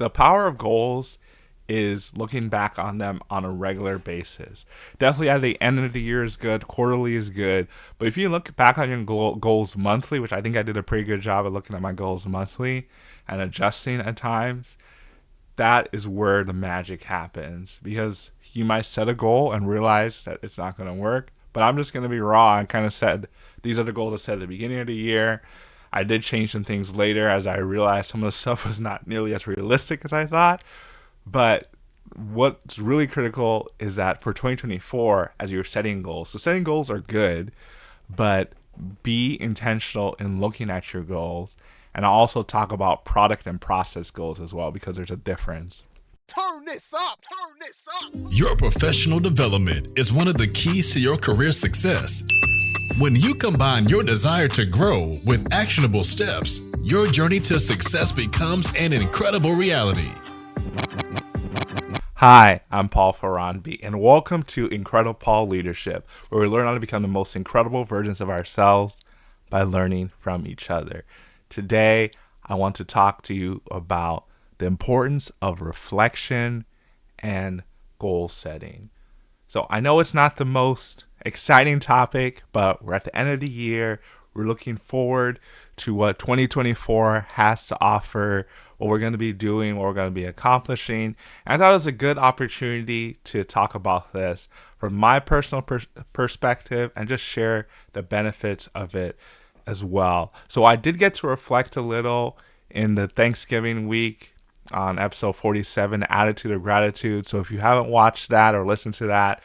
The power of goals is looking back on them on a regular basis. Definitely at the end of the year is good, quarterly is good, but if you look back on your goals monthly, which I think I did a pretty good job of looking at my goals monthly and adjusting at times, that is where the magic happens, because you might set a goal and realize that it's not going to work. But I'm just going to be raw and kind of said, these are the goals I set at the beginning of the year. I did change some things later as I realized some of the stuff was not nearly as realistic as I thought. But what's really critical is that for 2024, as you're setting goals, so setting goals are good, but be intentional in looking at your goals. And I'll also talk about product and process goals as well, because there's a difference. Turn this up, turn this up. Your professional development is one of the keys to your career success. When you combine your desire to grow with actionable steps, your journey to success becomes an incredible reality. Hi, I'm Paul Ferranbi, and welcome to IncrediPaul Leadership, where we learn how to become the most incredible versions of ourselves by learning from each other. Today, I want to talk to you about the importance of reflection and goal setting. So I know it's not the most exciting topic, but we're at the end of the year. We're looking forward to what 2024 has to offer, what we're going to be doing, what we're going to be accomplishing. And I thought it was a good opportunity to talk about this from my personal perspective and just share the benefits of it as well. So I did get to reflect a little in the Thanksgiving week on episode 47, Attitude of Gratitude. So if you haven't watched that or listened to that,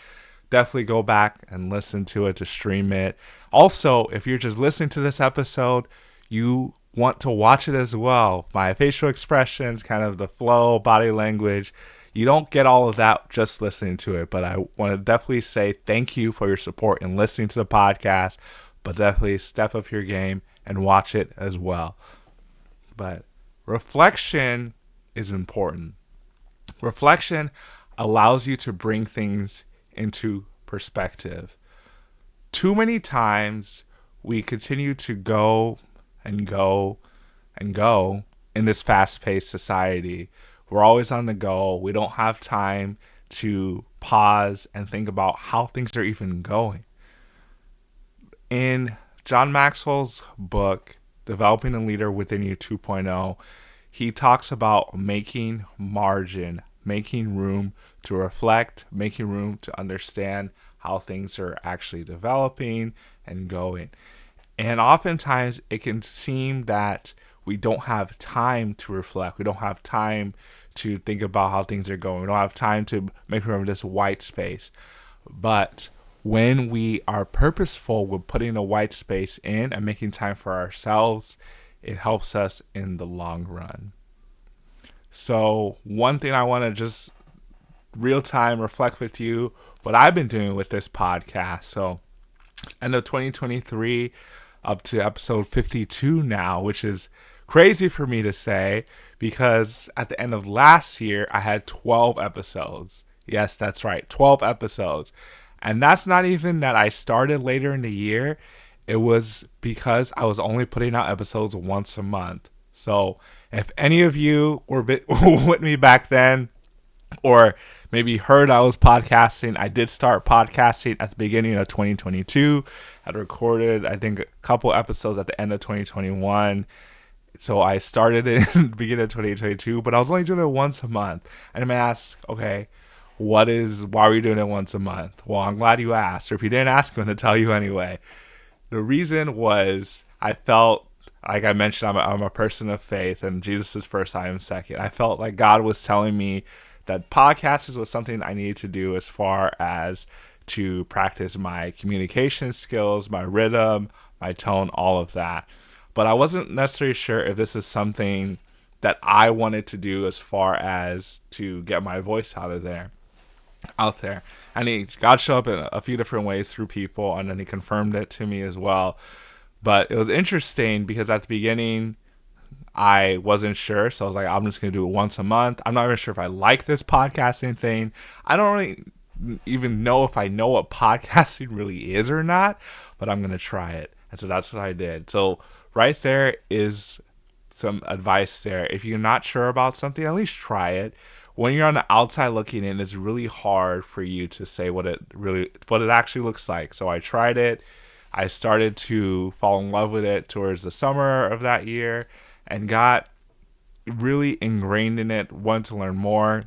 definitely go back and listen to it to stream it. Also, if you're just listening to this episode, you want to watch it as well. My facial expressions, kind of the flow, body language, you don't get all of that just listening to it. But I want to definitely say thank you for your support in listening to the podcast, but definitely step up your game and watch it as well. But reflection is important. Reflection allows you to bring things into perspective. Too many times we continue to go and go and go in this fast-paced society. We're always on the go. We don't have time to pause and think about how things are even going. In John Maxwell's book, Developing a Leader Within You 2.0, he talks about making margin, making room to reflect, making room to understand how things are actually developing and going. And oftentimes it can seem that we don't have time to reflect. We don't have time to think about how things are going. We don't have time to make room for this white space. But when we are purposeful with putting a white space in and making time for ourselves, it helps us in the long run. So one thing I want to just real time reflect with you, what I've been doing with this podcast. So end of 2023 up to episode 52 now, which is crazy for me to say, because at the end of last year, I had 12 episodes. Yes, that's right, 12 episodes. And that's not even that I started later in the year. It was because I was only putting out episodes once a month. So if any of you were with me back then, or maybe heard I was podcasting, I did start podcasting at the beginning of 2022. I recorded, I think, a couple episodes at the end of 2021. So I started in the beginning of 2022, but I was only doing it once a month. And I'm going to ask, okay, why are you doing it once a month? Well, I'm glad you asked. Or if you didn't ask, I'm going to tell you anyway. The reason was I felt, like I mentioned, I'm a person of faith, and Jesus is first, I am second. I felt like God was telling me that podcasting was something I needed to do as far as to practice my communication skills, my rhythm, my tone, all of that. But I wasn't necessarily sure if this is something that I wanted to do as far as to get my voice out there. And God showed up in a few different ways through people, and then he confirmed it to me as well. But it was interesting because at the beginning, I wasn't sure. So I was like, I'm just going to do it once a month. I'm not even sure if I like this podcasting thing. I don't really even know if I know what podcasting really is or not, but I'm going to try it. And so that's what I did. So right there is some advice there. If you're not sure about something, at least try it. When you're on the outside looking in, it's really hard for you to say what it actually looks like. So I tried it. I started to fall in love with it towards the summer of that year and got really ingrained in it, wanted to learn more.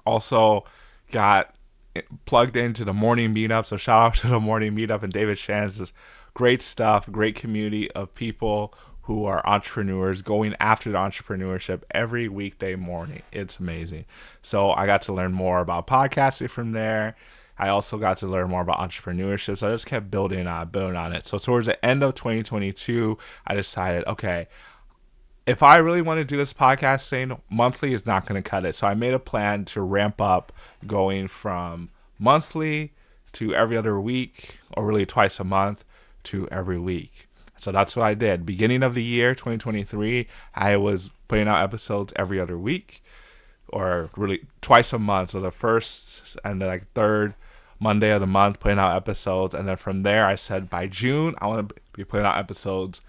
Also got plugged into the morning meetup. So shout out to the morning meetup and David Shands. Great stuff, great community of people who are entrepreneurs going after the entrepreneurship every weekday morning. It's amazing. So I got to learn more about podcasting from there. I also got to learn more about entrepreneurship. So I just kept building on it. So towards the end of 2022, I decided, okay, if I really want to do this podcast thing, monthly is not going to cut it. So I made a plan to ramp up going from monthly to every other week, or really twice a month, to every week. So that's what I did. Beginning of the year, 2023, I was putting out episodes every other week, or really twice a month. So the first and the third Monday of the month, putting out episodes. And then from there, I said by June, I want to be putting out episodes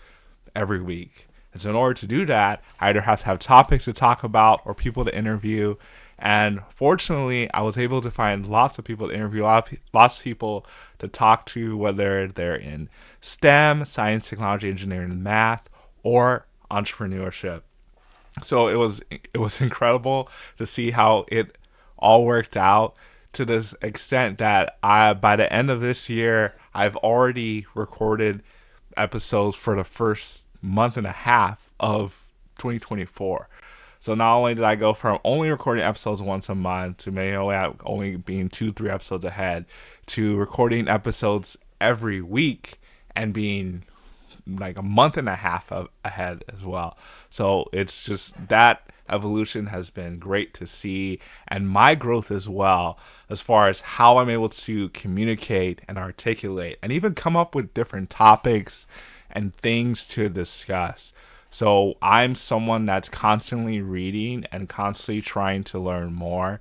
every week. And so in order to do that, I either have to have topics to talk about or people to interview. And fortunately, I was able to find lots of people to interview, lots of people to talk to, whether they're in STEM, science, technology, engineering, and math, or entrepreneurship. So it was incredible to see how it all worked out, to this extent that by the end of this year, I've already recorded episodes for the first month and a half of 2024. So not only did I go from only recording episodes once a month to maybe only being 2-3 episodes ahead, to recording episodes every week and being like a month and a half ahead as well. So it's just that evolution has been great to see, and my growth as well, as far as how I'm able to communicate and articulate and even come up with different topics and things to discuss. So I'm someone that's constantly reading and constantly trying to learn more.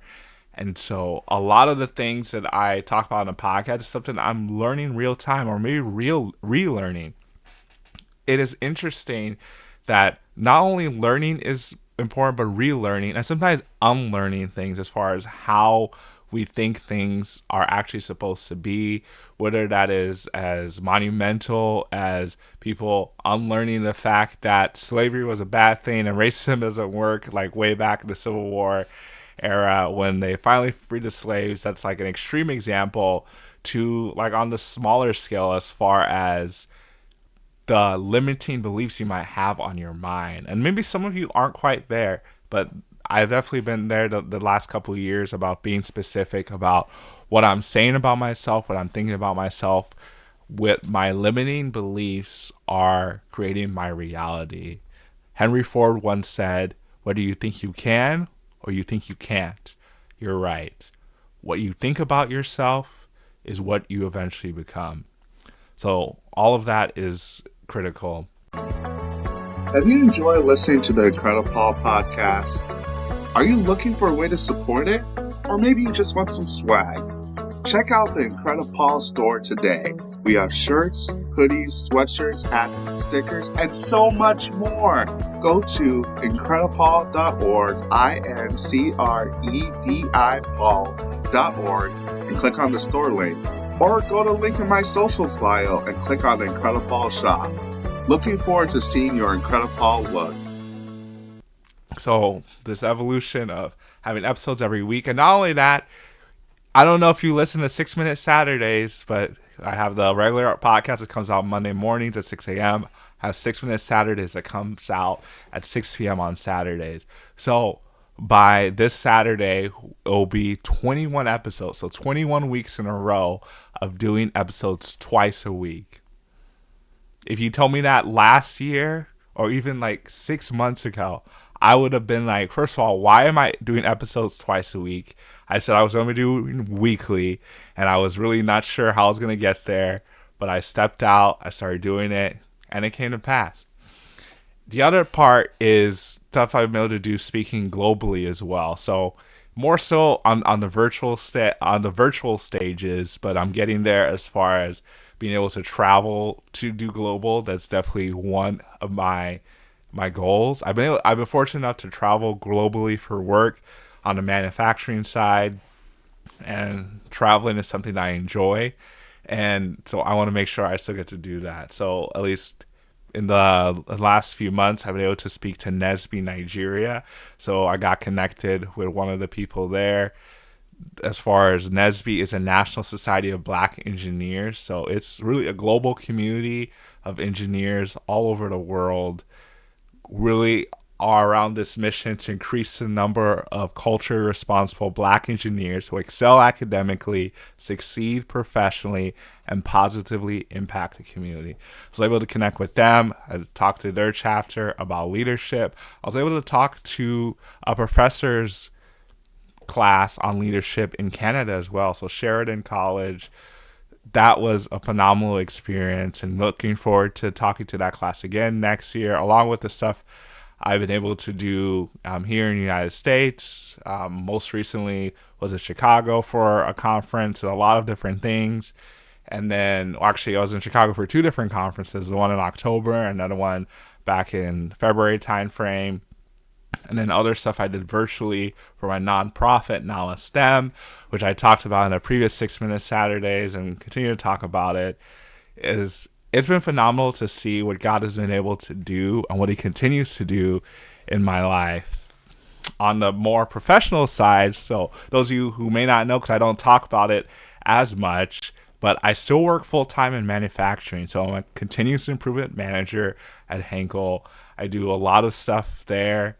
And so a lot of the things that I talk about on the podcast is something I'm learning real time, or maybe relearning. It is interesting that not only learning is important, but relearning and sometimes unlearning things as far as how we think things are actually supposed to be, whether that is as monumental as people unlearning the fact that slavery was a bad thing and racism doesn't work, like way back in the Civil War era when they finally freed the slaves. That's like an extreme example, to like on the smaller scale as far as the limiting beliefs you might have on your mind. And maybe some of you aren't quite there, but I've definitely been there the last couple of years about being specific about what I'm saying about myself, what I'm thinking about myself, with my limiting beliefs are creating my reality. Henry Ford once said, whether you think you can or you think you can't, you're right. What you think about yourself is what you eventually become. So all of that is critical. Have you enjoyed listening to the IncrediPaul podcast? Are you looking for a way to support it? Or maybe you just want some swag? Check out the IncrediPaul store today. We have shirts, hoodies, sweatshirts, hats, stickers, and so much more. Go to IncrediPaul.org, IncrediPaul.org, and click on the store link. Or go to the link in my socials bio and click on the IncrediPaul shop. Looking forward to seeing your IncrediPaul look. So this evolution of having episodes every week, and not only that, I don't know if you listen to 6 Minute Saturdays, but I have the regular podcast that comes out Monday mornings at 6 a.m. I have 6 Minute Saturdays that comes out at 6 p.m. on Saturdays. So by this Saturday, it'll be 21 episodes. So 21 weeks in a row of doing episodes twice a week. If you told me that last year or even like 6 months ago, I would have been like, first of all, why am I doing episodes twice a week? I said I was going to do weekly, and I was really not sure how I was going to get there, but I stepped out, I started doing it, and it came to pass. The other part is stuff I've been able to do speaking globally as well. So more so on the virtual stages, but I'm getting there as far as being able to travel to do global. That's definitely one of my my goals. I've been fortunate enough to travel globally for work on the manufacturing side, and traveling is something I enjoy. And so I want to make sure I still get to do that. So at least in the last few months, I've been able to speak to Nesby, Nigeria. So I got connected with one of the people there. As far as Nesby is a National Society of Black Engineers. So it's really a global community of engineers all over the world, really are around this mission to increase the number of culturally responsible Black engineers who excel academically, succeed professionally, and positively impact the community. So I was able to connect with them. I talked to their chapter about leadership. I was able to talk to a professor's class on leadership in Canada as well. So Sheridan College. That was a phenomenal experience, and looking forward to talking to that class again next year, along with the stuff I've been able to do here in the United States. Most recently was in Chicago for a conference and a lot of different things. And then actually I was in Chicago for 2 different conferences, the one in October, another one back in February timeframe. And then other stuff I did virtually for my nonprofit, Nala STEM, which I talked about in the previous 6 Minute Saturdays and continue to talk about it. It's been phenomenal to see what God has been able to do and what he continues to do in my life. On the more professional side, so those of you who may not know, because I don't talk about it as much, but I still work full-time in manufacturing. So I'm a continuous improvement manager at Henkel. I do a lot of stuff there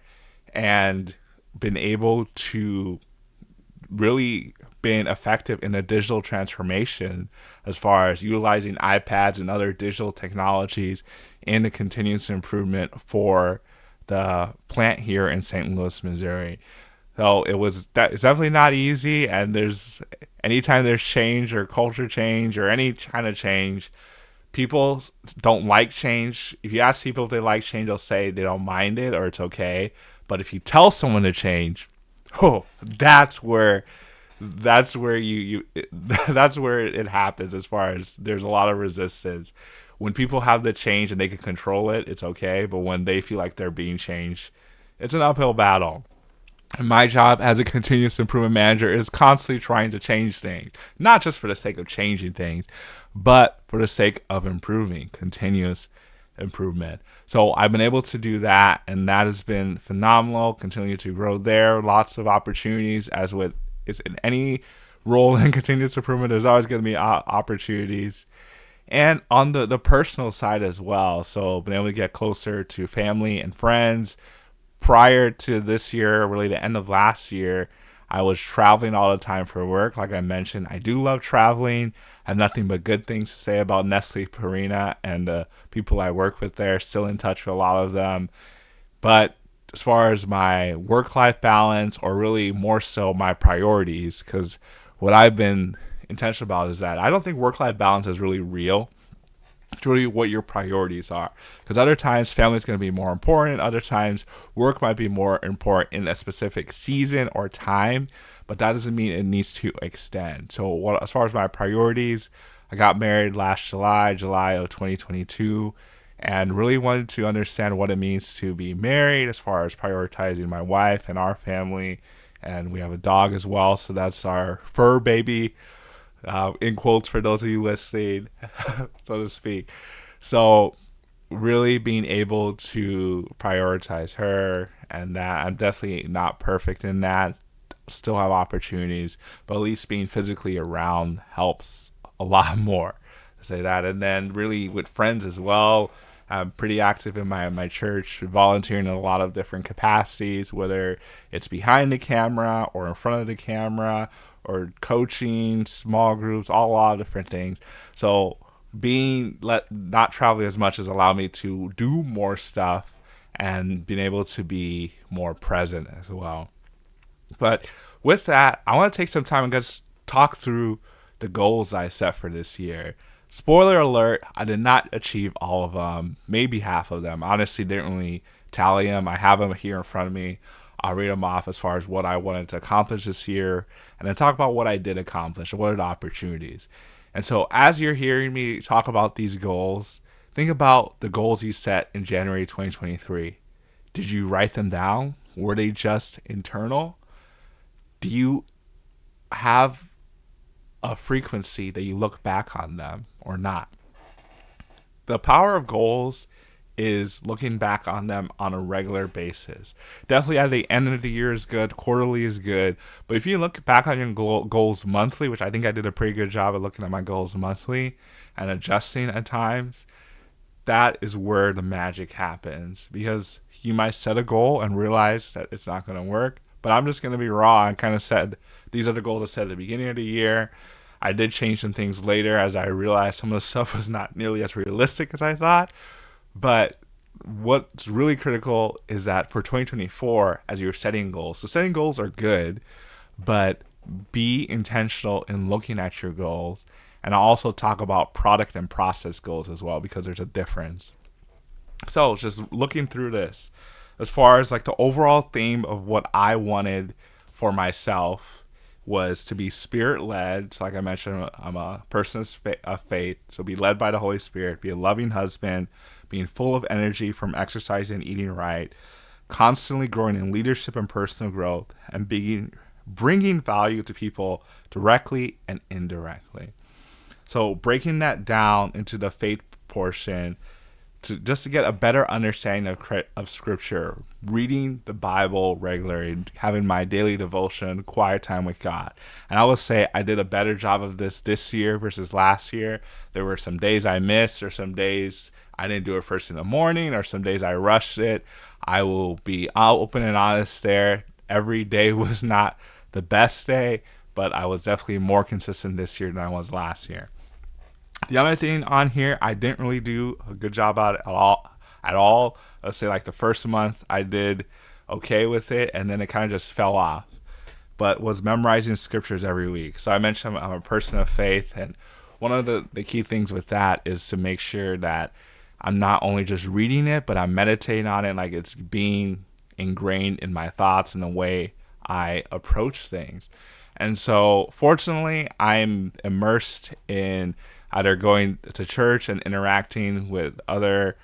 and been able to really been effective in the digital transformation as far as utilizing iPads and other digital technologies in the continuous improvement for the plant here in St. Louis, Missouri. So it's definitely not easy, and anytime there's change or culture change or any kind of change, people don't like change. If you ask people if they like change, they'll say they don't mind it or it's okay. But if you tell someone to change, that's where that's where it happens. As far as there's a lot of resistance. When people have the change and they can control it, it's okay. But when they feel like they're being changed, it's an uphill battle. And my job as a continuous improvement manager is constantly trying to change things, not just for the sake of changing things, but for the sake of improving, continuous improvement. So I've been able to do that, and that has been phenomenal. Continue to grow there. Lots of opportunities, as with is in any role in continuous improvement. There's always going to be opportunities, and on the personal side as well. So been able to get closer to family and friends. Prior to this year, really the end of last year, I was traveling all the time for work. Like I mentioned, I do love traveling. I have nothing but good things to say about Nestle Purina and the people I work with there. Still in touch with a lot of them. But as far as my work-life balance, or really more so my priorities, because what I've been intentional about is that I don't think work-life balance is really real. It's really what your priorities are. Because other times family is going to be more important. Other times work might be more important in a specific season or time. But that doesn't mean it needs to extend. So as far as my priorities, I got married last July of 2022. And really wanted to understand what it means to be married, as far as prioritizing my wife and our family. And we have a dog as well. So that's our fur baby. In quotes for those of you listening, so to speak. So really being able to prioritize her, and that I'm definitely not perfect in that. Still have opportunities, but at least being physically around helps a lot more, to say that. And then really with friends as well. I'm pretty active in my church, volunteering in a lot of different capacities, whether it's behind the camera or in front of the camera, or coaching, small groups, a lot of different things. So not traveling as much has allowed me to do more stuff and being able to be more present as well. But with that, I want to take some time and just talk through the goals I set for this year. Spoiler alert, I did not achieve all of them, maybe half of them. Honestly, didn't really tally them. I have them here in front of me. I'll read them off as far as what I wanted to accomplish this year, and then talk about what I did accomplish and what are the opportunities. And so as you're hearing me talk about these goals, Think about the goals you set in January 2023. Did you write them down? Were they just internal? Do you have a frequency that you look back on them or not? The power of goals is looking back on them on a regular basis. Definitely at the end of the year is good, quarterly is good, but if you look back on your goals monthly, which I think I did a pretty good job of looking at my goals monthly and adjusting at times, that is where the magic happens, because you might set a goal and realize that it's not going to work. But I'm just going to be raw and kind of said, these are the goals I set at the beginning of the year. I did change some things later as I realized some of the stuff was not nearly as realistic as I thought. But what's really critical is that for 2024, as you're setting goals, so setting goals are good, but be intentional in looking at your goals. And I'll also talk about product and process goals as well, because there's a difference. So just looking through this, as far as like the overall theme of what I wanted for myself was to be spirit-led. So like I mentioned, I'm a person of faith. So be led by the Holy Spirit, be a loving husband, being full of energy from exercising and eating right, constantly growing in leadership and personal growth, and bringing value to people directly and indirectly. So breaking that down into the faith portion, to get a better understanding of Scripture, reading the Bible regularly, having my daily devotion, quiet time with God. And I will say I did a better job of this year versus last year. There were some days I missed, or some days I didn't do it first in the morning, or some days I rushed it. I will be open and honest there. Every day was not the best day, but I was definitely more consistent this year than I was last year. The other thing on here, I didn't really do a good job at all. Let's say like the first month I did okay with it, and then it kind of just fell off. But was memorizing scriptures every week. So I mentioned I'm a person of faith, and one of the key things with that is to make sure that I'm not only just reading it, but I'm meditating on it, like it's being ingrained in my thoughts and the way I approach things. And so fortunately, I'm immersed in either going to church and interacting with other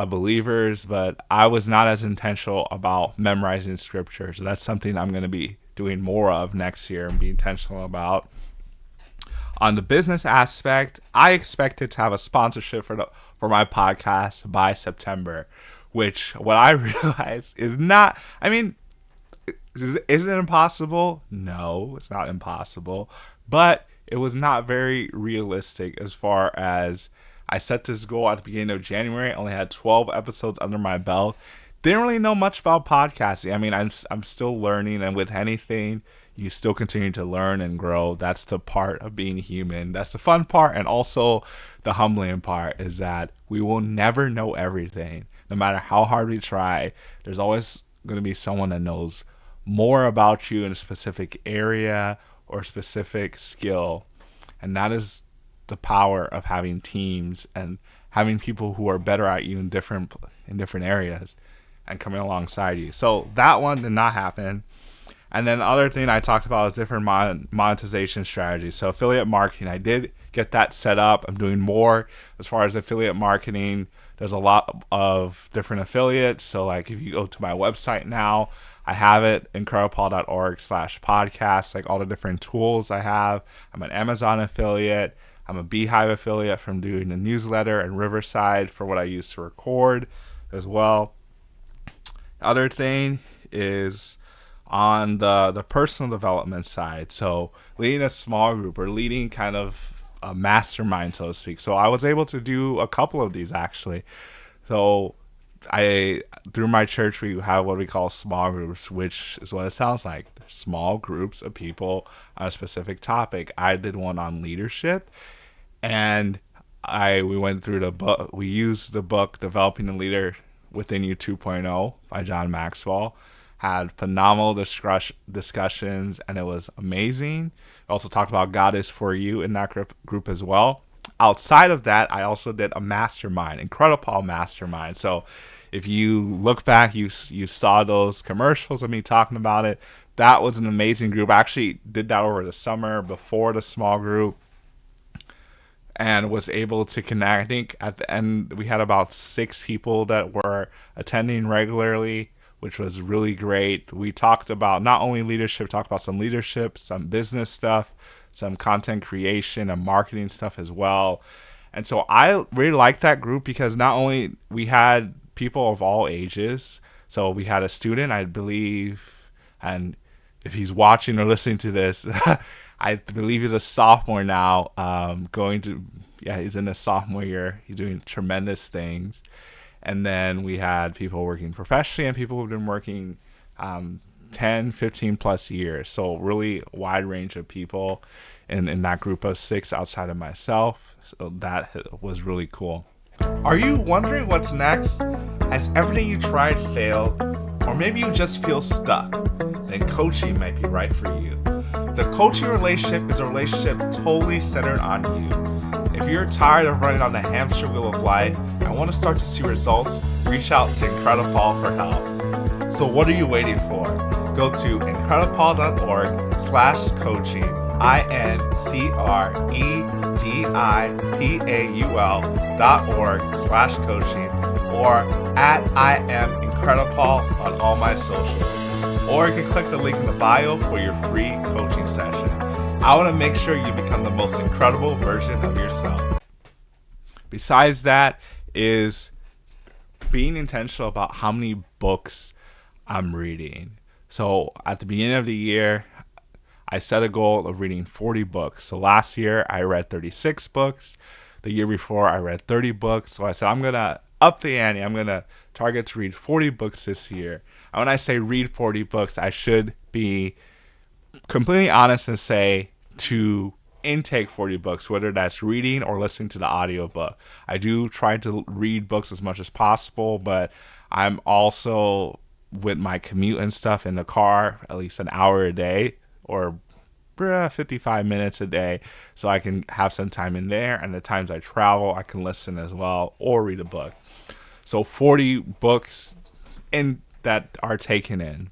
believers, but I was not as intentional about memorizing scripture. So that's something I'm going to be doing more of next year and be intentional about. On the business aspect, I expected to have a sponsorship for my podcast by September, which what I realized is not, is it impossible? No, it's not impossible, but it was not very realistic as far as I set this goal at the beginning of January. I only had 12 episodes under my belt. Didn't really know much about podcasting. I'm still learning, and with anything, you still continue to learn and grow. That's the part of being human. That's the fun part, and also the humbling part is that we will never know everything. No matter how hard we try, there's always going to be someone that knows more about you in a specific area or specific skill. And that is the power of having teams and having people who are better at you in different areas and coming alongside you. So that one did not happen. And then the other thing I talked about is different monetization strategies. So affiliate marketing, I did get that set up. I'm doing more as far as affiliate marketing. There's a lot of different affiliates. So like if you go to my website now, I have it, IncrediPaul.org/podcast, like all the different tools I have. I'm an Amazon affiliate. I'm a Beehive affiliate from doing the newsletter, and Riverside for what I use to record as well. The other thing is on the personal development side. So leading a small group or leading kind of a mastermind, so to speak. So I was able to do a couple of these actually. So through my church, we have what we call small groups, which is what it sounds like. They're small groups of people on a specific topic. I did one on leadership, and we went through the book. We used the book Developing a Leader Within You 2.0 by John Maxwell. Had phenomenal discussions, and it was amazing. We also talked about God is for you in that group as well. Outside of that, I also did a mastermind, IncrediPaul mastermind. So if you look back, you saw those commercials of me talking about it. That was an amazing group. I actually did that over the summer before the small group. and was able to connect. I think at the end we had about 6 people that were attending regularly, which was really great. We talked about not only leadership, talked about some leadership, some business stuff, some content creation and marketing stuff as well. And so I really liked that group because not only we had people of all ages. So we had a student, I believe, and if he's watching or listening to this, I believe he's a sophomore now, he's in his sophomore year. He's doing tremendous things. And then we had people working professionally and people who've been working 10, 15 plus years. So really wide range of people in that group of 6 outside of myself. So that was really cool. Are you wondering what's next? Has everything you tried failed? Or maybe you just feel stuck? Then coaching might be right for you. The coaching relationship is a relationship totally centered on you. If you're tired of running on the hamster wheel of life and want to start to see results, reach out to IncrediPaul for help. So what are you waiting for? Go to IncrediPaul.org/coaching, IncrediPaul.org/coaching, or at I am IncrediPaul on all my socials. Or you can click the link in the bio for your free coaching session. I want to make sure you become the most incredible version of yourself. Besides that is being intentional about how many books I'm reading. So at the beginning of the year, I set a goal of reading 40 books. So last year I read 36 books. The year before I read 30 books. So I said I'm going to up the ante. I'm going to target to read 40 books this year. And when I say read 40 books, I should be completely honest and say to intake 40 books, whether that's reading or listening to the audiobook. I do try to read books as much as possible, but I'm also, with my commute and stuff in the car, at least an hour a day or 55 minutes a day, so I can have some time in there. And the times I travel, I can listen as well or read a book. So 40 books that are taken in.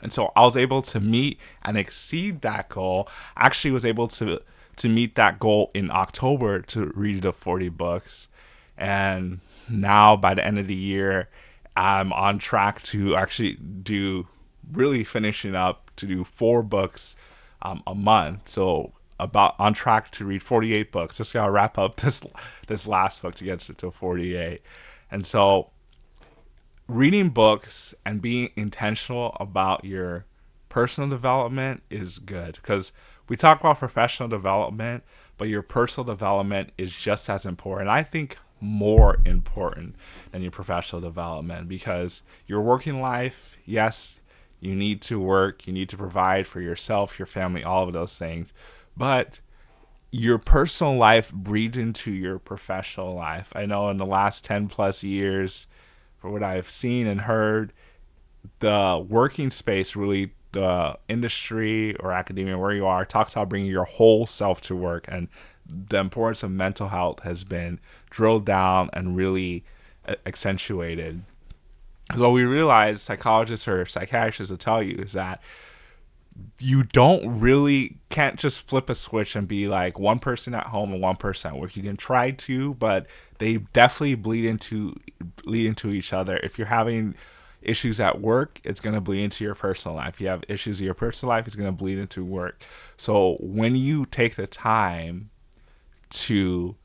And so I was able to meet and exceed that goal. I actually was able to meet that goal in October to read the 40 books. And now by the end of the year, I'm on track to actually finishing up to do 4 books a month. So about on track to read 48 books. Just gotta wrap up this last book to get to 48. And so reading books and being intentional about your personal development is good, because we talk about professional development, but your personal development is just as important. I think more important than your professional development, because your working life, yes, you need to work, you need to provide for yourself, your family, all of those things, but your personal life breeds into your professional life. I know in the last 10 plus years, for what I've seen and heard, the working space, really the industry or academia, where you are, talks about bringing your whole self to work, and the importance of mental health has been drilled down and really accentuated. So what we realize, psychologists or psychiatrists will tell you, is that you can't just flip a switch and be like one person at home and one person at work. You can try to, but they definitely lead into each other. If you're having issues at work, it's going to bleed into your personal life. If you have issues in your personal life, it's going to bleed into work. So when you take the time to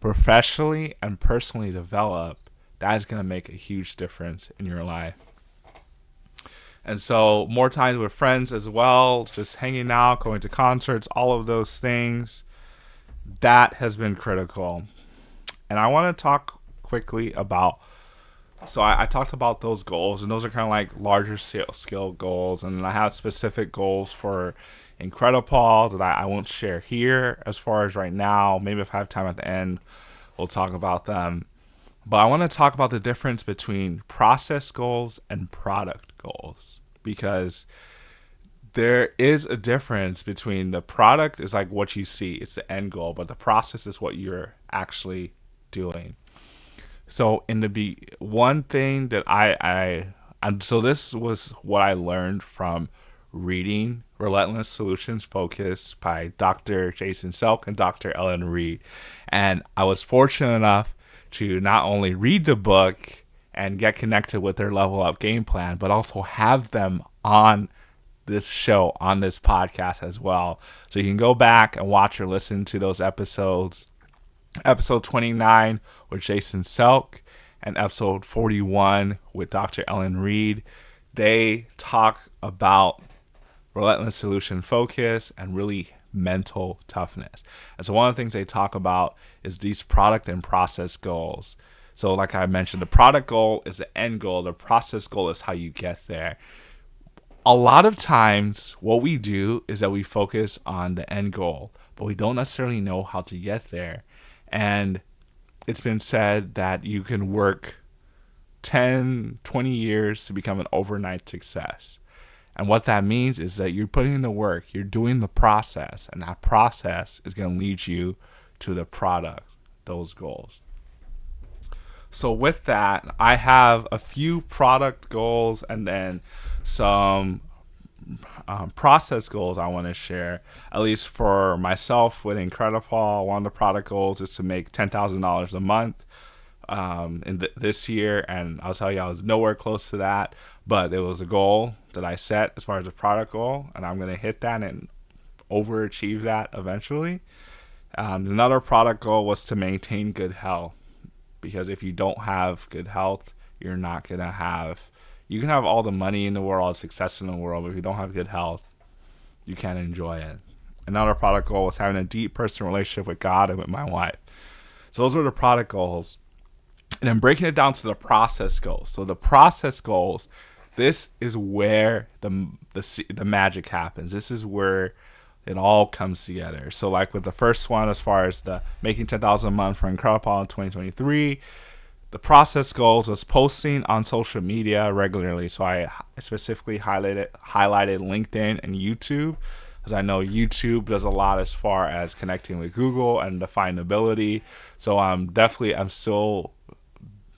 professionally and personally develop, that is going to make a huge difference in your life. And so more times with friends as well, just hanging out, going to concerts, all of those things, that has been critical. And I want to talk quickly about, so I talked about those goals, and those are kind of like larger scale goals. And I have specific goals for IncrediPaul that I won't share here as far as right now. Maybe if I have time at the end, we'll talk about them. But I want to talk about the difference between process goals and product goals, because there is a difference between the product is like what you see, it's the end goal, but the process is what you're actually doing. So one thing that so this was what I learned from reading Relentless Solutions Focus by Dr. Jason Selk and Dr. Ellen Reed. And I was fortunate enough to not only read the book and get connected with their level up game plan, but also have them on this show, on this podcast as well. So you can go back and watch or listen to those episodes. Episode 29 with Jason Selk and episode 41 with Dr. Ellen Reed. They talk about relentless solution focus and really mental toughness. And so one of the things they talk about is these product and process goals. So like I mentioned, the product goal is the end goal. The process goal is how you get there. A lot of times what we do is that we focus on the end goal, but we don't necessarily know how to get there. And it's been said that you can work 10, 20 years to become an overnight success. And what that means is that you're putting in the work, you're doing the process, and that process is going to lead you to the product, those goals. So with that, I have a few product goals and then some process goals I want to share. At least for myself with IncrediPaul, one of the product goals is to make $10,000 a month this year. And I'll tell you, I was nowhere close to that, but it was a goal that I set as far as a product goal, and I'm going to hit that and overachieve that eventually. Another product goal was to maintain good health. Because if you don't have good health, you're not going to have, you can have all the money in the world, all the success in the world, but if you don't have good health, you can't enjoy it. Another product goal was having a deep personal relationship with God and with my wife. So those were the product goals. And then breaking it down to the process goals. So the process goals, this is where the magic happens. This is where it all comes together. So like with the first one, as far as the making $10,000 a month for IncrediPaul in 2023, the process goals was posting on social media regularly. So I specifically highlighted LinkedIn and YouTube, because I know YouTube does a lot as far as connecting with Google and the findability. So I'm still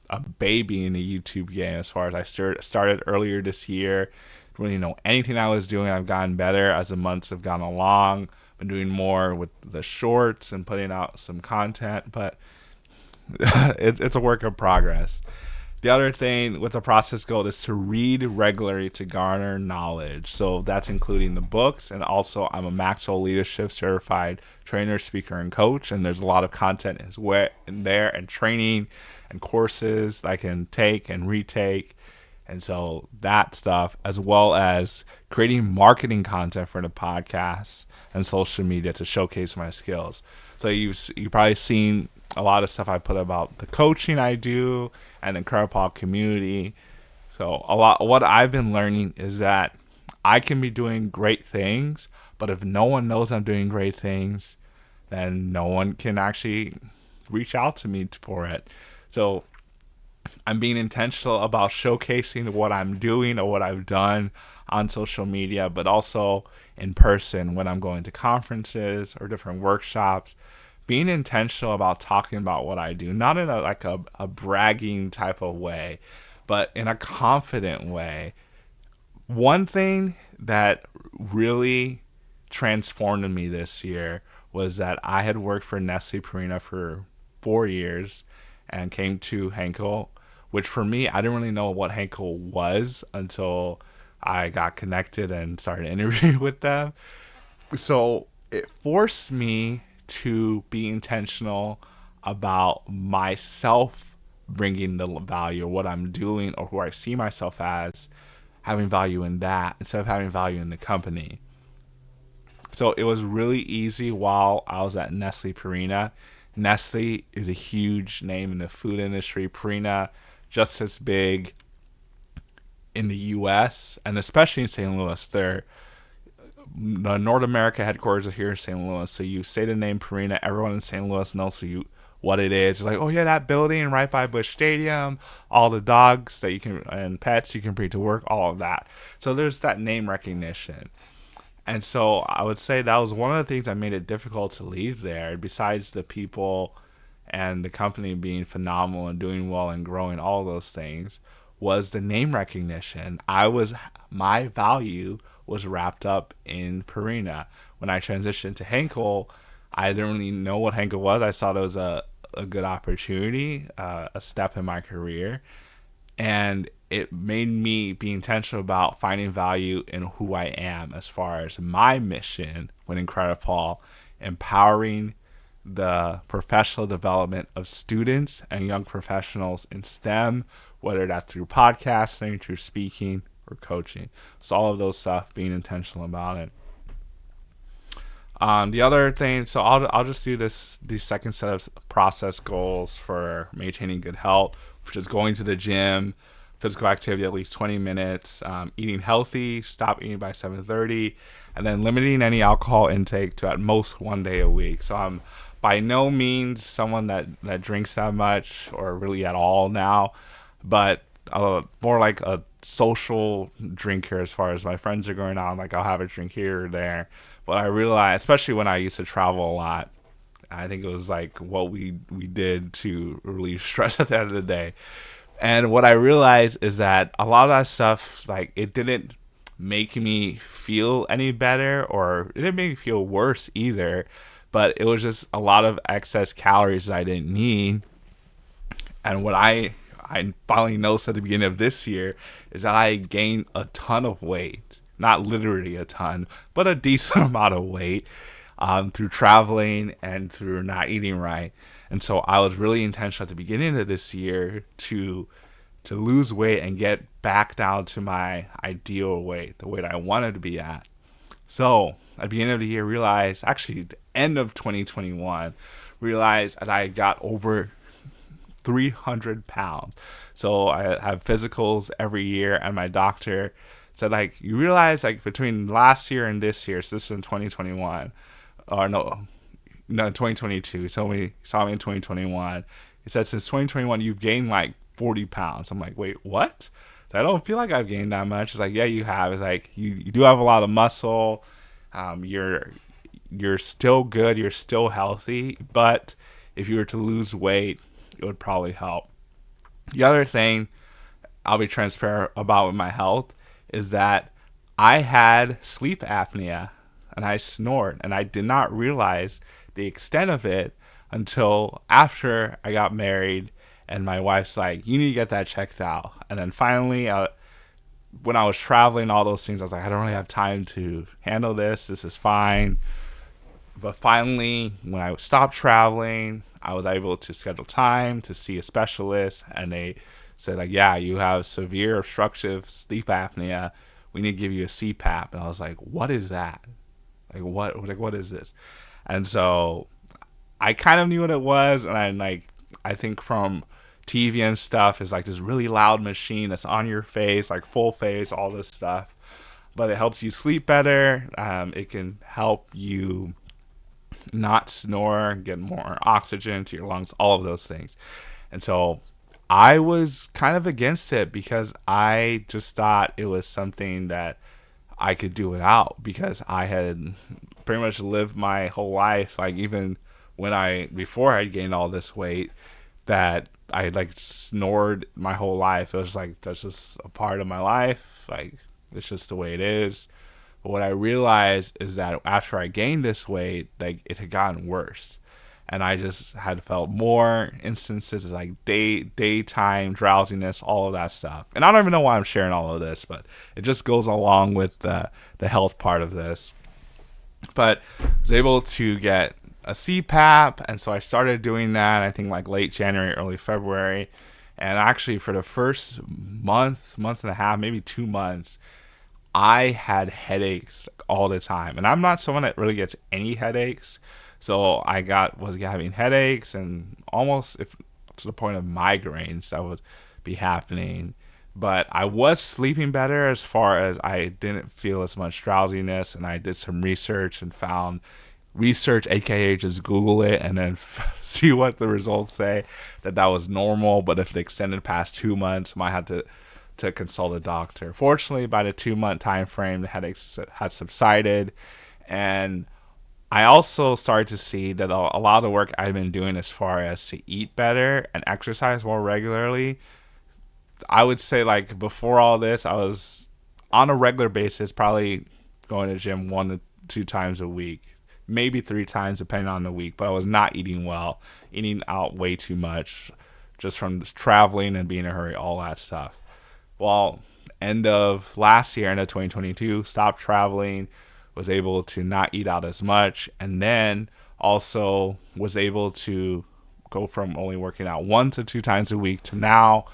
a baby in the YouTube game as far as I started earlier this year. Really know anything I was doing. I've gotten better as the months have gone along. Been doing more with the shorts and putting out some content, but it's a work of progress. The other thing with the process goal is to read regularly to garner knowledge. So that's including the books, and also I'm a IncrediPaul Leadership certified trainer, speaker, and coach, and there's a lot of content in there and training and courses I can take and retake. And so that stuff, as well as creating marketing content for the podcast and social media to showcase my skills. So you've probably seen a lot of stuff I put about the coaching I do and the IncrediPaul community. So what I've been learning is that I can be doing great things, but if no one knows I'm doing great things, then no one can actually reach out to me for it. So I'm being intentional about showcasing what I'm doing or what I've done on social media, but also in person when I'm going to conferences or different workshops. Being intentional about talking about what I do, not in a bragging type of way, but in a confident way. One thing that really transformed me this year was that I had worked for Nestle Purina for 4 years and came to Henkel, which for me, I didn't really know what Henkel was until I got connected and started interviewing with them. So it forced me to be intentional about myself bringing the value, or what I'm doing, or who I see myself as, having value in that instead of having value in the company. So it was really easy while I was at Nestle Purina. Nestle is a huge name in the food industry. Purina, just as big in the U.S. and especially in St. Louis. The North America headquarters are here in St. Louis. So you say the name Purina, everyone in St. Louis knows what it is. It's like, oh yeah, that building right by Busch Stadium, all the dogs that you can and pets you can bring to work, all of that. So there's that name recognition. And so I would say that was one of the things that made it difficult to leave there, besides the people and the company being phenomenal and doing well and growing, all those things, was the name recognition. My value was wrapped up in Purina. When I transitioned to Henkel, I didn't really know what Henkel was. I thought it was a good opportunity, a step in my career. And it made me be intentional about finding value in who I am as far as my mission when IncrediPaul, empowering the professional development of students and young professionals in STEM, whether that's through podcasting, through speaking, or coaching. So all of those stuff, being intentional about it. The other thing, so I'll just do these second set of process goals for maintaining good health, which is going to the gym, physical activity at least 20 minutes, eating healthy, stop eating by 7:30, and then limiting any alcohol intake to at most 1 day a week. So I'm by no means someone that drinks that much or really at all now, but more like a social drinker as far as my friends are going on. Like I'll have a drink here or there. But I realized, especially when I used to travel a lot, I think it was like what we did to relieve stress at the end of the day. And what I realized is that a lot of that stuff, like it didn't make me feel any better, or it didn't make me feel worse either. But it was just a lot of excess calories that I didn't need. And what I finally noticed at the beginning of this year is that I gained a ton of weight. Not literally a ton, but a decent amount of weight through traveling and through not eating right. And so I was really intentional at the beginning of this year to lose weight and get back down to my ideal weight, the weight I wanted to be at. So at the beginning of the year, actually the end of 2021, realized that I got over 300 pounds. So I have physicals every year, and my doctor said, like, you realize, like, between last year and this year, so this is in 2021, or no, 2022. He saw me in 2021. He said, since 2021, you've gained like 40 pounds. I'm like, wait, what? So I don't feel like I've gained that much. He's like, yeah, you have. It's like, you do have a lot of muscle. You're still good. You're still healthy. But if you were to lose weight, it would probably help. The other thing I'll be transparent about with my health is that I had sleep apnea and I snored, and I did not realize the extent of it until after I got married, and my wife's like, you need to get that checked out. And then finally, when I was traveling, all those things, I was like, I don't really have time to handle this. This is fine. But finally, when I stopped traveling, I was able to schedule time to see a specialist, and they said, like, yeah, you have severe obstructive sleep apnea. We need to give you a CPAP. And I was like, what is that? Like, what is this? And so I kind of knew what it was. And I think from TV and stuff, is like this really loud machine that's on your face, like full face, all this stuff. But it helps you sleep better. It can help you not snore, get more oxygen to your lungs, all of those things. And so I was kind of against it because I just thought it was something that I could do without, because I had pretty much lived my whole life, like even before I gained all this weight, that I had like snored my whole life. It was like, that's just a part of my life. Like, it's just the way it is. But what I realized is that after I gained this weight, like, it had gotten worse. And I just had felt more instances of like daytime drowsiness, all of that stuff. And I don't even know why I'm sharing all of this, but it just goes along with the health part of this. But I was able to get a CPAP, and so I started doing that, I think like late January, early February. And actually for the first month and a half, maybe 2 months, I had headaches all the time. And I'm not someone that really gets any headaches. So I was having headaches, and almost to the point of migraines that would be happening. But I was sleeping better, as far as I didn't feel as much drowsiness. And I did some research and found research, aka just Google it and then see what the results say, that was normal. But if it extended past 2 months, I might have to consult a doctor. Fortunately, by the 2-month time frame, the headaches had subsided. And I also started to see that a lot of the work I've been doing as far as to eat better and exercise more regularly, I would say, like, before all this, I was on a regular basis, probably going to the gym 1 to 2 times a week, maybe 3 times depending on the week. But I was not eating well, eating out way too much, just from traveling and being in a hurry, all that stuff. Well, end of last year, end of 2022, stopped traveling, was able to not eat out as much, and then also was able to go from only working out 1 to 2 times a week to now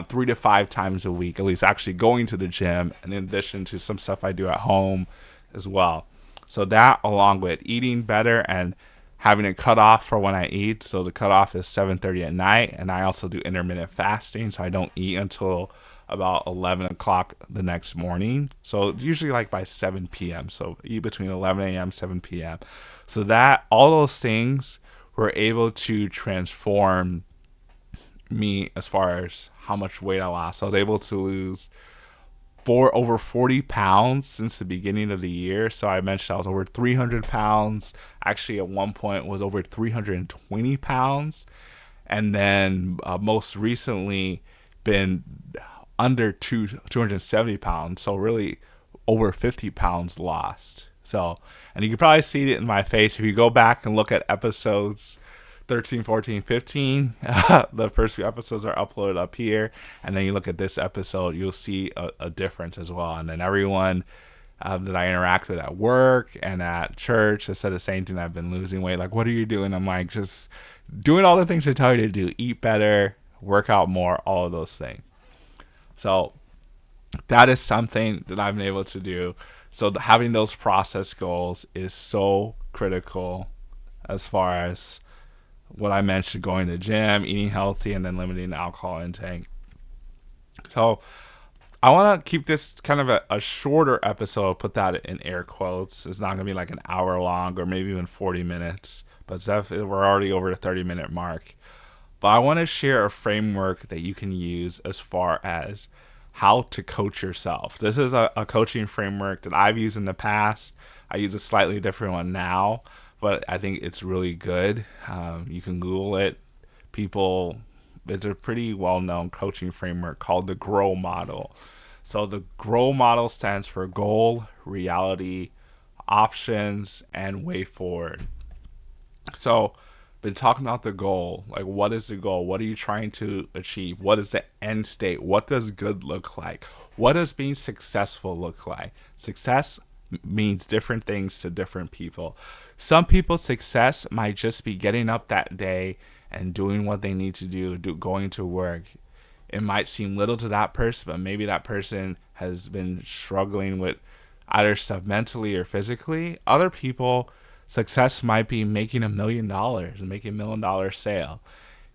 3 to 5 times a week, at least actually going to the gym, and in addition to some stuff I do at home as well. So that, along with eating better and having a cutoff for when I eat. So the cutoff is 7:30 at night, and I also do intermittent fasting, so I don't eat until about 11 o'clock the next morning. So usually like by 7 p.m. So eat between 11 a.m. 7 p.m. So that all those things were able to transform me as far as how much weight I lost. I was able to lose over 40 pounds since the beginning of the year. So I mentioned I was over 300 pounds. Actually, at one point was over 320 pounds. And then most recently been under 270 pounds. So really over 50 pounds lost. So, and you can probably see it in my face if you go back and look at episodes 13, 14, 15. The first few episodes are uploaded up here. And then you look at this episode, you'll see a difference as well. And then everyone that I interact with at work and at church has said the same thing. I've been losing weight. Like, what are you doing? I'm like, just doing all the things they tell you to do. Eat better, work out more, all of those things. So that is something that I've been able to do. So having those process goals is so critical as far as what I mentioned, going to the gym, eating healthy, and then limiting alcohol intake. So I want to keep this kind of a shorter episode, put that in air quotes. It's not going to be like an hour long or maybe even 40 minutes, but we're already over the 30-minute mark. But I want to share a framework that you can use as far as how to coach yourself. This is a coaching framework that I've used in the past. I use a slightly different one now, but I think it's really good. You can Google it. It's a pretty well-known coaching framework called the GROW model. So the GROW model stands for goal, reality, options, and way forward. So been talking about the goal. Like, what is the goal? What are you trying to achieve? What is the end state? What does good look like? What does being successful look like? Success means different things to different people. Some people's success might just be getting up that day and doing what they need to do, going to work. It might seem little to that person, but maybe that person has been struggling with either stuff mentally or physically. Other people, success might be making $1 million and making $1 million sale.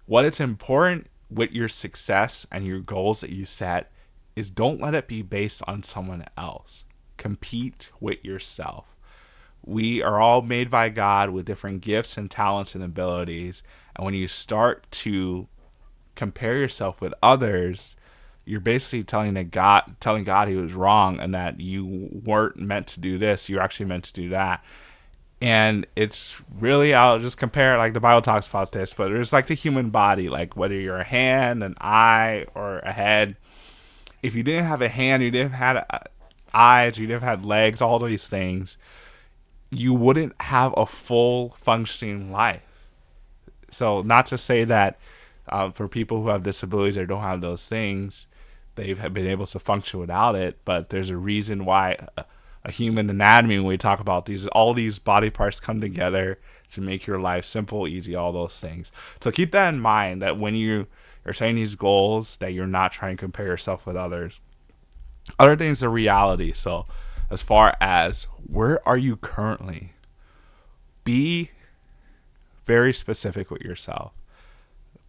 What is important with your success and your goals that you set is don't let it be based on someone else. Compete with yourself. We are all made by God with different gifts and talents and abilities. And when you start to compare yourself with others, you're basically telling God he was wrong and that you weren't meant to do this. You're actually meant to do that. And it's really, I'll just compare it, like the Bible talks about this, but it's like the human body, like whether you're a hand, an eye, or a head. If you didn't have a hand, you didn't have eyes, you didn't have legs, all these things, you wouldn't have a full functioning life. So not to say that for people who have disabilities or don't have those things, they've been able to function without it, but there's a reason why a human anatomy, when we talk about all these body parts come together to make your life simple, easy, all those things. So keep that in mind, that when you are setting these goals, that you're not trying to compare yourself with others. Other things are reality. So as far as where are you currently, be very specific with yourself.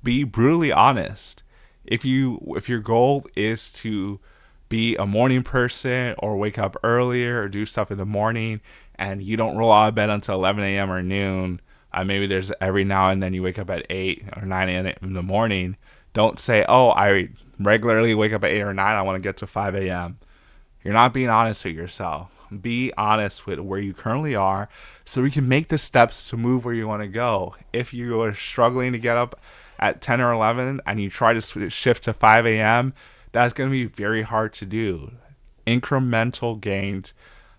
Be brutally honest. If your goal is to be a morning person or wake up earlier or do stuff in the morning and you don't roll out of bed until 11 a.m. or noon, maybe there's every now and then you wake up at 8 or 9 a.m. in the morning, don't say, oh, I regularly wake up at 8 or 9, I want to get to 5 a.m. You're not being honest with yourself. Be honest with where you currently are so we can make the steps to move where you want to go. If you are struggling to get up at 10 or 11 and you try to shift to 5 a.m., that's going to be very hard to do. Incremental gains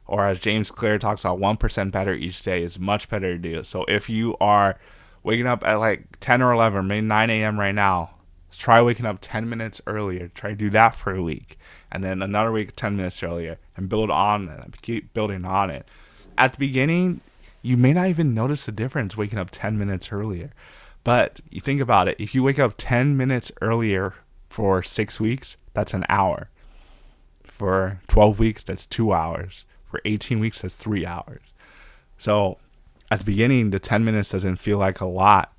or as James Clear talks about, 1% better each day is much better to do. So if you are waking up at like 10 or 11, maybe 9 a.m. right now, try waking up 10 minutes earlier. Try to do that for a week. And then another week, 10 minutes earlier, and build on it. And keep building on it. At the beginning, you may not even notice the difference waking up 10 minutes earlier. But you think about it. If you wake up 10 minutes earlier for 6 weeks, that's an hour. For 12 weeks, that's 2 hours. For 18 weeks, that's 3 hours. So at the beginning, the 10 minutes doesn't feel like a lot.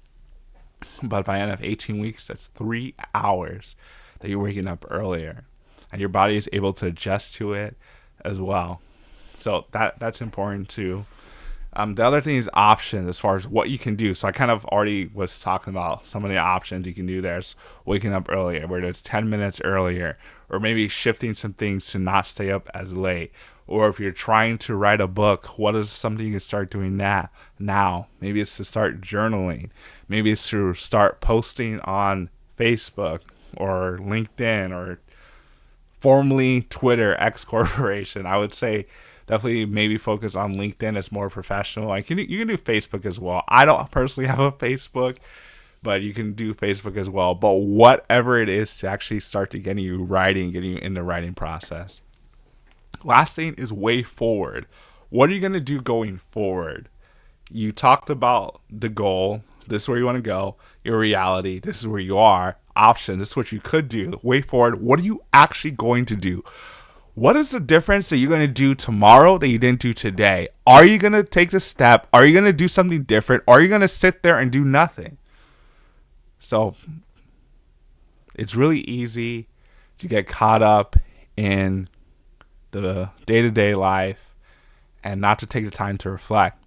But by the end of 18 weeks, that's 3 hours that you're waking up earlier. And your body is able to adjust to it as well. So that's important too. The other thing is options as far as what you can do. So I kind of already was talking about some of the options you can do there. Is waking up earlier, whether it's 10 minutes earlier, or maybe shifting some things to not stay up as late. Or if you're trying to write a book, what is something you can start doing now? Maybe it's to start journaling. Maybe it's to start posting on Facebook or LinkedIn or formerly Twitter, X Corporation. I would say definitely maybe focus on LinkedIn as more professional. Like you can do Facebook as well. I don't personally have a Facebook, but you can do Facebook as well. But whatever it is to actually start to getting you writing, getting you in the writing process. Last thing is way forward. What are you going to do going forward? You talked about the goal. This is where you want to go. Your reality. This is where you are. Options. This is what you could do. Way forward. What are you actually going to do? What is the difference that you're going to do tomorrow that you didn't do today? Are you going to take the step? Are you going to do something different? Or are you going to sit there and do nothing? So it's really easy to get caught up in the day-to-day life and not to take the time to reflect.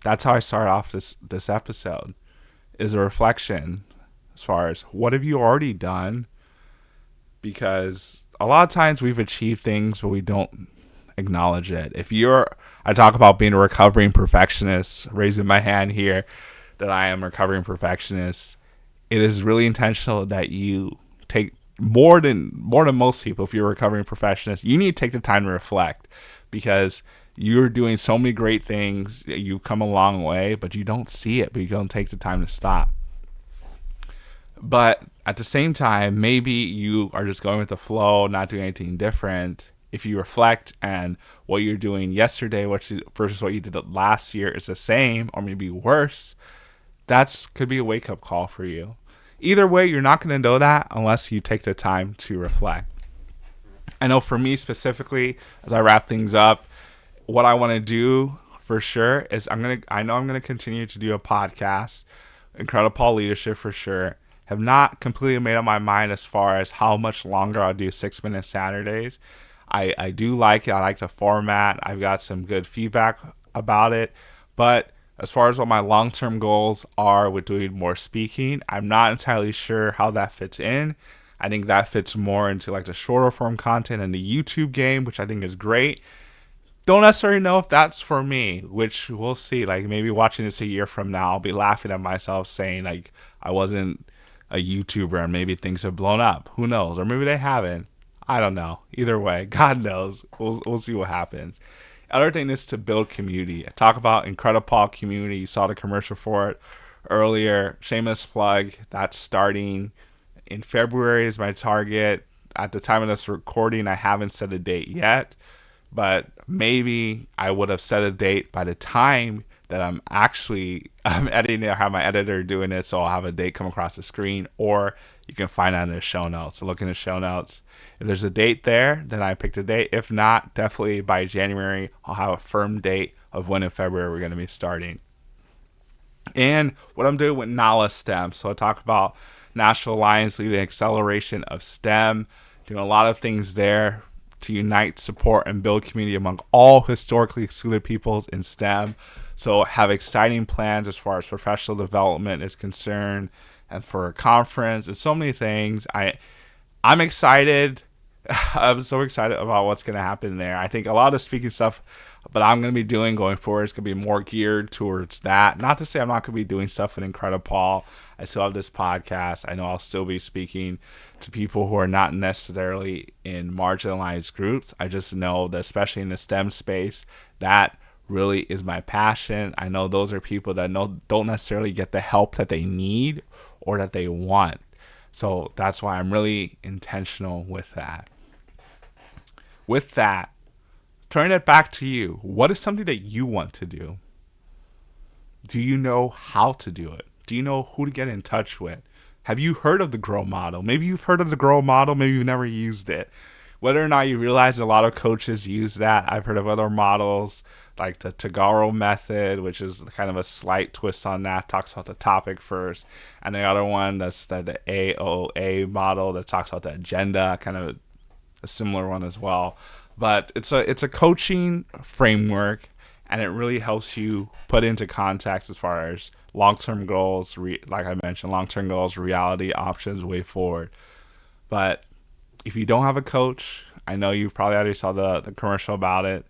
That's how I start off this episode, is a reflection as far as what have you already done? Because a lot of times we've achieved things, but we don't acknowledge it. I talk about being a recovering perfectionist, raising my hand here that I am a recovering perfectionist. It is really intentional that you take more than most people. If you're a recovering perfectionist, you need to take the time to reflect, because you're doing so many great things. You've come a long way, but you don't see it, but you don't take the time to stop. But at the same time, maybe you are just going with the flow, not doing anything different. If you reflect and what you're doing yesterday versus what you did last year is the same or maybe worse, that could be a wake-up call for you. Either way, you're not going to know that unless you take the time to reflect. I know for me specifically, as I wrap things up, what I want to do for sure is I'm going to continue to do a podcast, IncrediPaul Leadership for sure. Have not completely made up my mind as far as how much longer I'll do 6-minute Saturdays. I do like it. I like the format. I've got some good feedback about it. But as far as what my long-term goals are with doing more speaking, I'm not entirely sure how that fits in. I think that fits more into like the shorter form content and the YouTube game, which I think is great. Don't necessarily know if that's for me, which we'll see. Like maybe watching this a year from now, I'll be laughing at myself saying like I wasn't a YouTuber and maybe things have blown up. Who knows? Or maybe they haven't. I don't know. Either way, God knows. We'll see what happens. Other thing is to build community. I talk about IncrediPaul community. You saw the commercial for it earlier. Shameless plug. That's starting in February is my target. At the time of this recording, I haven't set a date yet, but maybe I would have set a date by the time that I'm editing it. I have my editor doing it, so I'll have a date come across the screen, or you can find that in the show notes. So look in the show notes. If there's a date there, then I picked a date. If not, definitely by January, I'll have a firm date of when in February we're going to be starting. And what I'm doing with NALA STEM. So I talk about National Alliance Leading Acceleration of STEM, doing a lot of things there to unite, support, and build community among all historically excluded peoples in STEM. So have exciting plans as far as professional development is concerned, and for a conference and so many things. I'm excited I'm so excited about what's going to happen there. I think a lot of speaking stuff but I'm going to be doing going forward is going to be more geared towards that. Not to say I'm not going to be doing stuff with IncrediPaul. I still have this podcast. I know I'll still be speaking to people who are not necessarily in marginalized groups. I just know that especially in the STEM space, that really is my passion. I know those are people that don't necessarily get the help that they need or that they want. So that's why I'm really intentional with that. With that, turn it back to you. What is something that you want to do? Do you know how to do it? Do you know who to get in touch with? Have you heard of the GROW model? Maybe you've heard of the GROW model. Maybe you've never used it. Whether or not you realize a lot of coaches use that. I've heard of other models like the Tagaro method, which is kind of a slight twist on that. Talks about the topic first. And the other one, that's the AOA model that talks about the agenda, kind of a similar one as well. But it's a coaching framework, and it really helps you put into context as far as long-term goals, like I mentioned, long-term goals, reality, options, way forward. But if you don't have a coach, I know you probably already saw the commercial about it,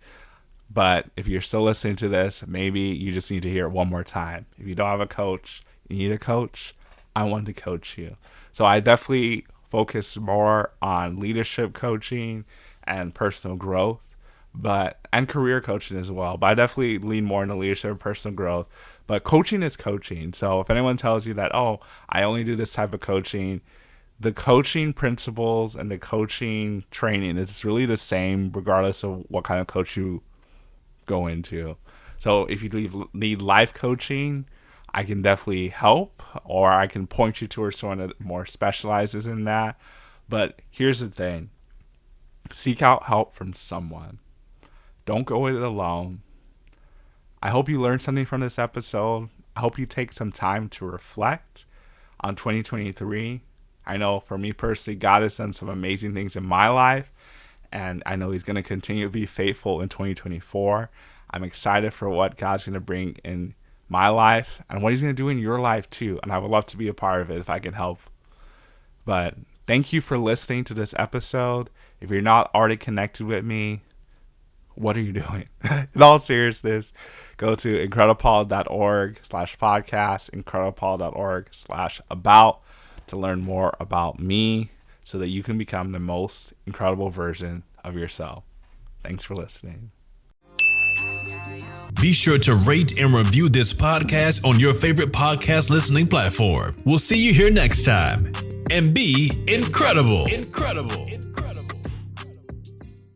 but if you're still listening to this, maybe you just need to hear it one more time. If you don't have a coach, you need a coach, I want to coach you. So I definitely focus more on leadership coaching and personal growth, and career coaching as well. But I definitely lean more into leadership and personal growth. But coaching is coaching. So if anyone tells you that, oh, I only do this type of coaching, the coaching principles and the coaching training is really the same regardless of what kind of coach you go into. So if you need life coaching, I can definitely help, or I can point you towards someone that more specializes in that. But here's the thing. Seek out help from someone. Don't go it alone. I hope you learned something from this episode. I hope you take some time to reflect on 2023. I know for me personally, God has done some amazing things in my life, and I know He's going to continue to be faithful in 2024. I'm excited for what God's going to bring in my life and what He's going to do in your life too, and I would love to be a part of it if I can help. But thank you for listening to this episode. If you're not already connected with me, what are you doing? In all seriousness, go to IncrediPaul.org/podcast, IncrediPaul.org/about to learn more about me so that you can become the most incredible version of yourself. Thanks for listening. Be sure to rate and review this podcast on your favorite podcast listening platform. We'll see you here next time. And be incredible.